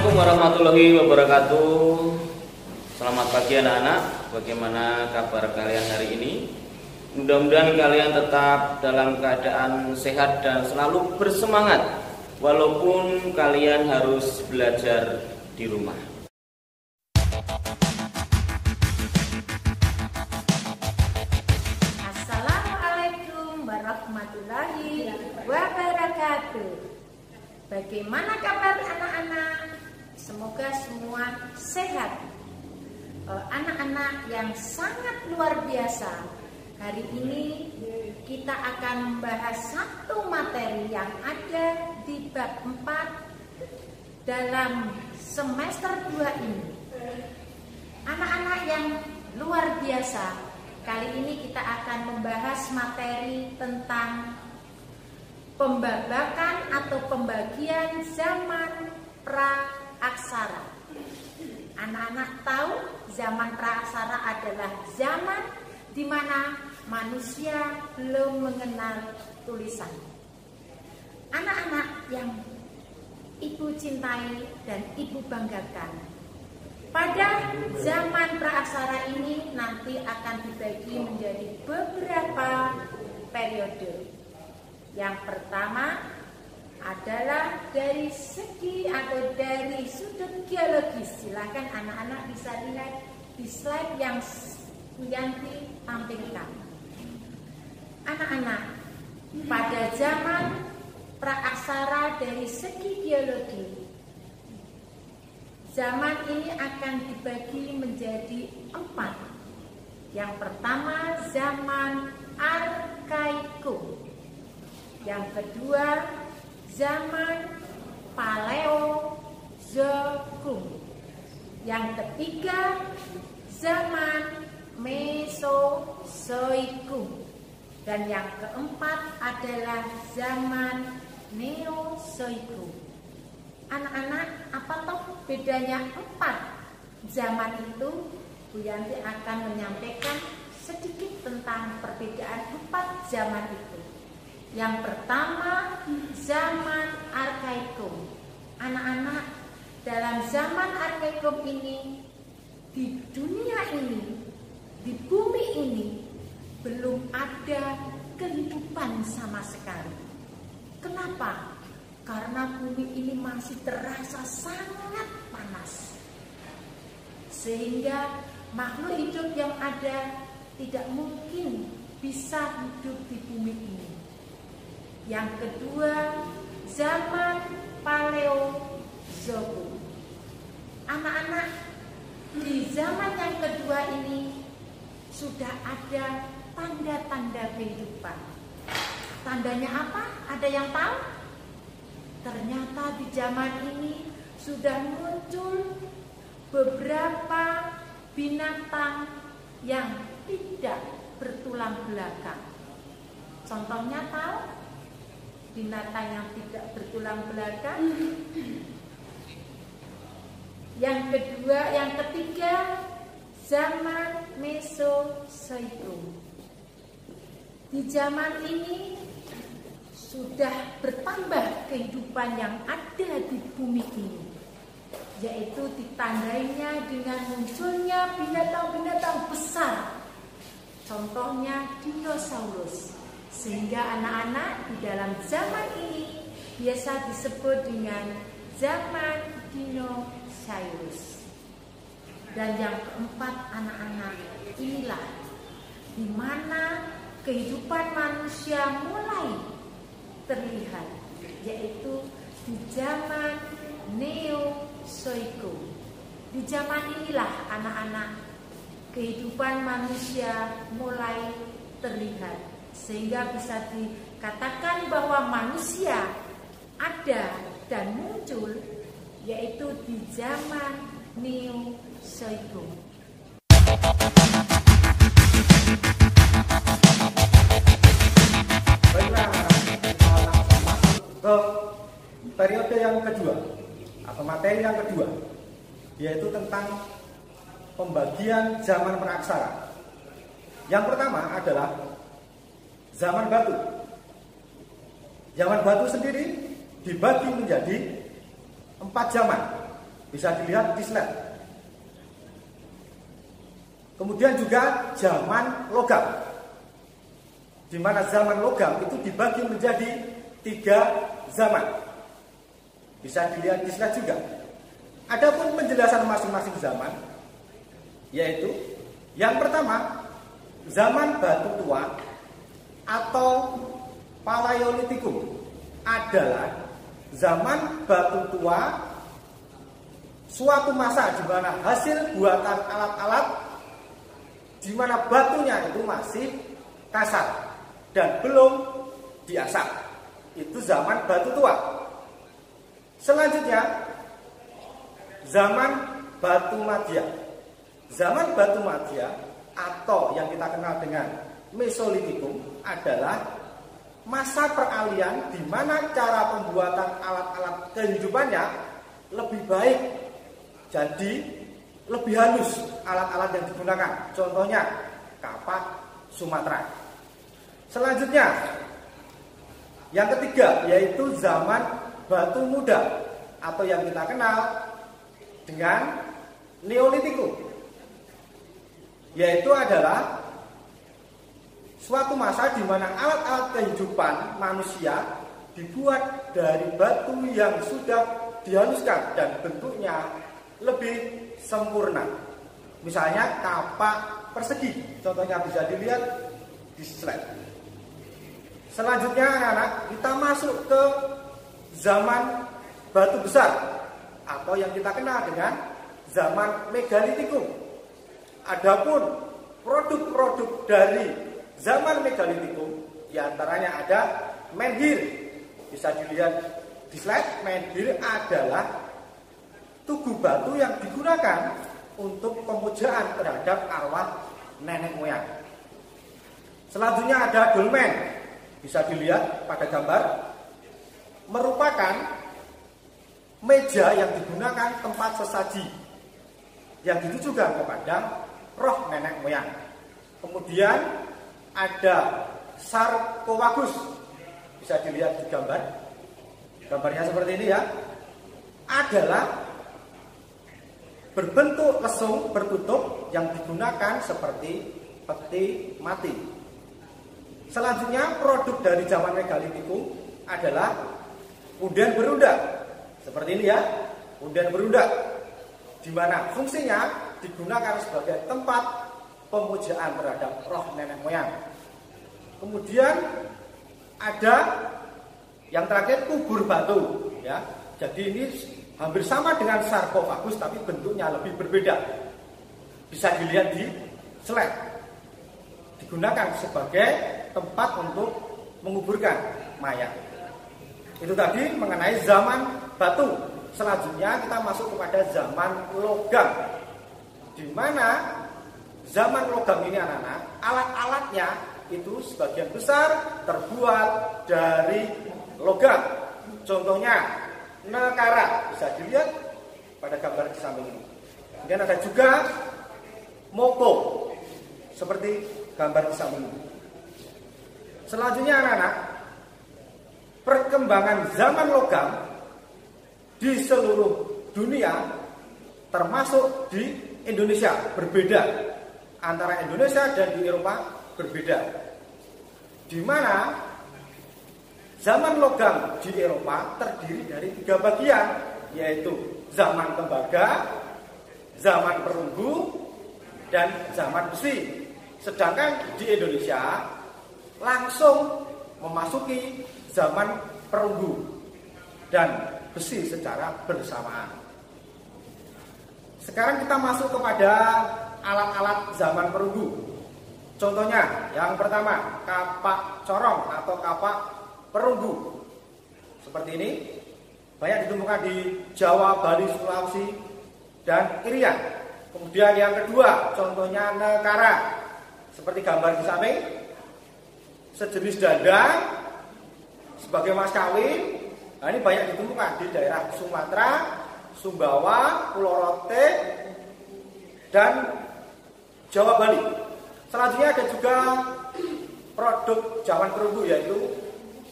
Assalamualaikum warahmatullahi wabarakatuh. Selamat pagi anak-anak. Bagaimana kabar kalian hari ini? Mudah-mudahan kalian tetap dalam keadaan sehat dan selalu bersemangat walaupun kalian harus belajar di rumah. Assalamualaikum warahmatullahi wabarakatuh. Bagaimana kabar anak-anak? Semoga semua sehat. Anak-anak yang sangat luar biasa, hari ini kita akan membahas satu materi yang ada di bab 4 dalam semester 2 ini. Anak-anak yang luar biasa, kali ini kita akan membahas materi tentang pembabakan atau pembagian zaman pra-aksara. Anak-anak tahu zaman pra-aksara adalah zaman di mana manusia belum mengenal tulisan. Anak-anak yang ibu cintai dan ibu banggakan, pada zaman pra-aksara ini nanti akan dibagi menjadi beberapa periode. Yang pertama adalah dari segi atau dari sudut geologis. Silakan anak-anak bisa lihat di slide yang Bu Yanti tampilkan. Anak-anak, pada zaman pra-aksara dari segi geologi, zaman ini akan dibagi menjadi 4. Yang pertama zaman arkaikum. Yang kedua, zaman paleozoikum. Yang ketiga, zaman mesozoikum. Dan yang keempat adalah zaman neozoikum. Anak-anak, apa toh bedanya 4 zaman itu? Bu Yanti akan menyampaikan sedikit tentang perbedaan 4 zaman itu. Yang pertama, zaman arkaikum. Anak-anak, dalam zaman arkaikum ini, di dunia ini, di bumi ini, belum ada kehidupan sama sekali. Kenapa? Karena bumi ini masih terasa sangat panas. Sehingga makhluk hidup yang ada tidak mungkin bisa hidup di bumi ini. Yang kedua, zaman paleozoikum. Anak-anak, di zaman yang kedua ini sudah ada tanda-tanda kehidupan. Tandanya apa? Ada yang tahu? Ternyata di zaman ini sudah muncul beberapa binatang yang tidak bertulang belakang. Contohnya tahu? Binatang yang tidak bertulang belakang. Yang kedua, yang ketiga, zaman mesozoikum. Di zaman ini sudah bertambah kehidupan yang ada di bumi ini, yaitu ditandainya dengan munculnya binatang-binatang besar. Contohnya dinosaurus. Sehingga anak-anak di dalam zaman ini biasa disebut dengan zaman dinosaurus. Dan yang keempat, anak-anak, inilah di mana kehidupan manusia mulai terlihat, yaitu di zaman neozoikum. Di zaman inilah anak-anak kehidupan manusia mulai terlihat. Sehingga bisa dikatakan bahwa manusia ada dan muncul, yaitu di zaman neozoikum. Baiklah, kita langsung masuk ke periode yang kedua atau materi yang kedua, yaitu tentang pembagian zaman praksara. Yang pertama adalah zaman batu. Zaman batu sendiri dibagi menjadi 4 zaman. Bisa dilihat di slide. Kemudian juga zaman logam, di mana zaman logam itu dibagi menjadi 3 zaman. Bisa dilihat di slide juga. Adapun penjelasan masing-masing zaman, yaitu yang pertama, zaman batu tua atau Paleolitikum adalah zaman batu tua, suatu masa di mana hasil buatan alat-alat di mana batunya itu masih kasar dan belum diasap. Itu zaman batu tua. Selanjutnya, zaman batu madya. Zaman batu madya atau yang kita kenal dengan Mesolitikum adalah masa peralihan di mana cara pembuatan alat-alat kehidupannya lebih baik, jadi lebih halus alat-alat yang digunakan. Contohnya kapak Sumatera. Selanjutnya, yang ketiga yaitu zaman batu muda atau yang kita kenal dengan Neolitikum, yaitu adalah suatu masa di mana alat-alat kehidupan manusia dibuat dari batu yang sudah dihaluskan dan bentuknya lebih sempurna. Misalnya kapak persegi, contohnya bisa dilihat di slide. Selanjutnya anak-anak, kita masuk ke zaman batu besar atau yang kita kenal dengan zaman Megalitikum. Adapun produk-produk dari zaman Megalitikum diantaranya ada menhir. Bisa dilihat di slide. Menhir adalah tugu batu yang digunakan untuk pemujaan terhadap arwah nenek moyang. Selanjutnya ada dolmen. Bisa dilihat pada gambar, merupakan meja yang digunakan tempat sesaji yang ditujukan kepada roh nenek moyang. Kemudian ada sarkofagus. Bisa dilihat di gambar. Gambarnya seperti ini ya. Adalah berbentuk lesung bertutup yang digunakan seperti peti mati. Selanjutnya produk dari zaman Megalitikum adalah undian berundak. Seperti ini ya, undian berundak, di mana fungsinya digunakan sebagai tempat pemujaan terhadap roh nenek moyang. Kemudian ada yang terakhir kubur batu ya. Jadi ini hampir sama dengan sarkofagus tapi bentuknya lebih berbeda. Bisa dilihat di slide. Digunakan sebagai tempat untuk menguburkan mayat. Itu tadi mengenai zaman batu. Selanjutnya kita masuk kepada zaman logam, di mana zaman logam ini anak-anak, alat-alatnya itu sebagian besar terbuat dari logam. Contohnya nekara, bisa dilihat pada gambar di samping ini. Kemudian ada juga moko, seperti gambar di samping ini. Selanjutnya anak-anak, perkembangan zaman logam di seluruh dunia termasuk di Indonesia berbeda. Antara Indonesia dan di Eropa berbeda. Di mana zaman logam di Eropa terdiri dari 3 bagian, yaitu zaman tembaga, zaman perunggu, dan zaman besi. Sedangkan di Indonesia langsung memasuki zaman perunggu dan besi secara bersamaan. Sekarang kita masuk kepada alat-alat zaman perunggu. Contohnya, yang pertama, kapak corong atau kapak perunggu. Seperti ini, banyak ditemukan di Jawa, Bali, Sulawesi, dan Irian. Kemudian yang kedua, contohnya nekara. Seperti gambar di samping, sejenis dada sebagai mas kawin. Nah, ini banyak ditemukan di daerah Sumatera, Sumbawa, Pulau Rote, dan Jawa Bali. Selanjutnya ada juga produk zaman perunggu, yaitu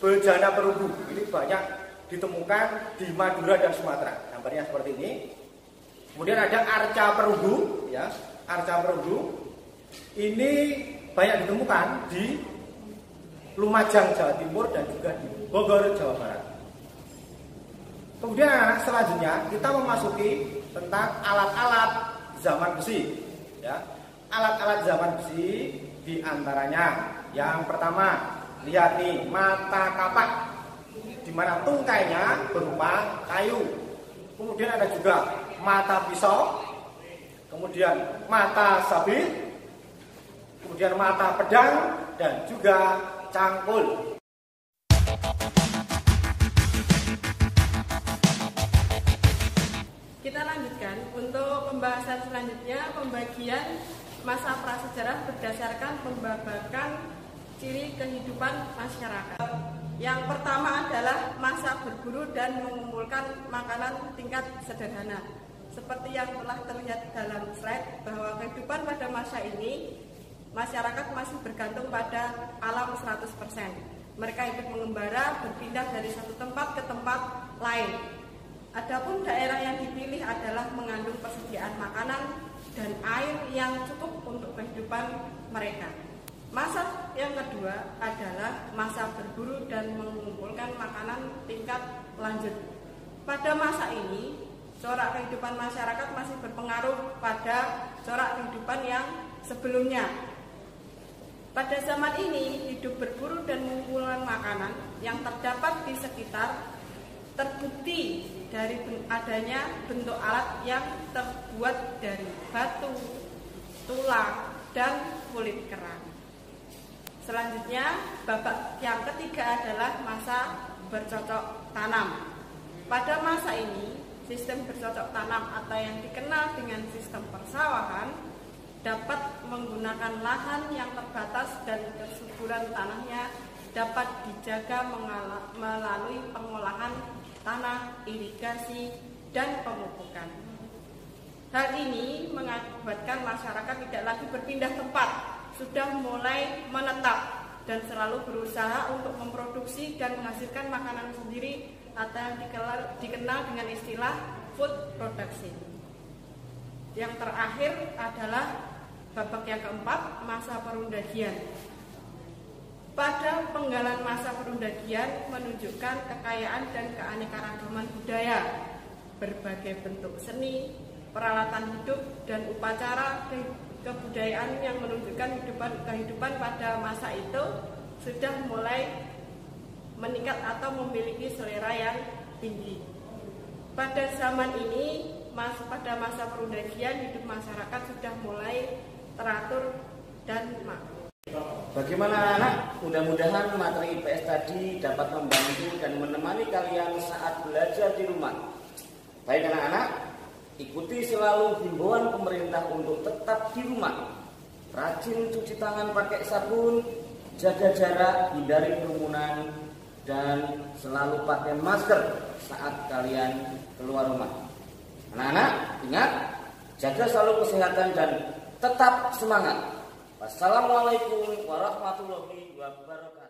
bejana perunggu. Ini banyak ditemukan di Madura dan Sumatera. Gambarnya seperti ini. Kemudian ada arca perunggu, ya. Arca perunggu ini banyak ditemukan di Lumajang, Jawa Timur dan juga di Bogor, Jawa Barat. Kemudian selanjutnya kita memasuki tentang alat-alat zaman besi, ya. Alat-alat zaman besi diantaranya yang pertama, lihat nih, mata kapak, di mana tungkainya berupa kayu. Kemudian ada juga mata pisau, kemudian mata sabit, kemudian mata pedang dan juga cangkul. Kita lanjutkan untuk pembahasan selanjutnya, pembagian masa prasejarah berdasarkan pembabakan ciri kehidupan masyarakat. Yang pertama adalah masa berburu dan mengumpulkan makanan tingkat sederhana. Seperti yang telah terlihat dalam slide bahwa kehidupan pada masa ini masyarakat masih bergantung pada alam 100%. Mereka hidup mengembara, berpindah dari satu tempat ke tempat lain. Adapun daerah yang dipilih adalah mengandung persediaan makanan dan air yang cukup untuk kehidupan mereka. Masa yang kedua adalah masa berburu dan mengumpulkan makanan tingkat lanjut. Pada masa ini, corak kehidupan masyarakat masih berpengaruh pada corak kehidupan yang sebelumnya. Pada zaman ini, hidup berburu dan mengumpulkan makanan yang terdapat di sekitar terbukti dari adanya bentuk alat yang terbuat dari batu, tulang, dan kulit kerang. Selanjutnya, babak yang ketiga adalah masa bercocok tanam. Pada masa ini, sistem bercocok tanam atau yang dikenal dengan sistem persawahan dapat menggunakan lahan yang terbatas dan kesuburan tanahnya dapat dijaga melalui pengolahan tanah, irigasi, dan pemupukan. Hal ini mengakibatkan masyarakat tidak lagi berpindah tempat, sudah mulai menetap dan selalu berusaha untuk memproduksi dan menghasilkan makanan sendiri atau yang dikenal dengan istilah food production. Yang terakhir adalah babak yang keempat, masa perundagian. Pada penggalan masa perundagian menunjukkan kekayaan dan keanekaragaman budaya, berbagai bentuk seni, peralatan hidup, dan upacara kebudayaan yang menunjukkan kehidupan pada masa itu sudah mulai meningkat atau memiliki selera yang tinggi. Pada zaman ini, pada masa perundagian, hidup masyarakat sudah mulai teratur dan makmur. Bagaimana anak? Mudah-mudahan materi IPS tadi dapat membantu dan menemani kalian saat belajar di rumah. Baik anak-anak, ikuti selalu himbauan pemerintah untuk tetap di rumah. Rajin cuci tangan pakai sabun, jaga jarak, hindari kerumunan, dan selalu pakai masker saat kalian keluar rumah. Anak-anak, ingat, jaga selalu kesehatan dan tetap semangat. Wassalamualaikum warahmatullahi wabarakatuh.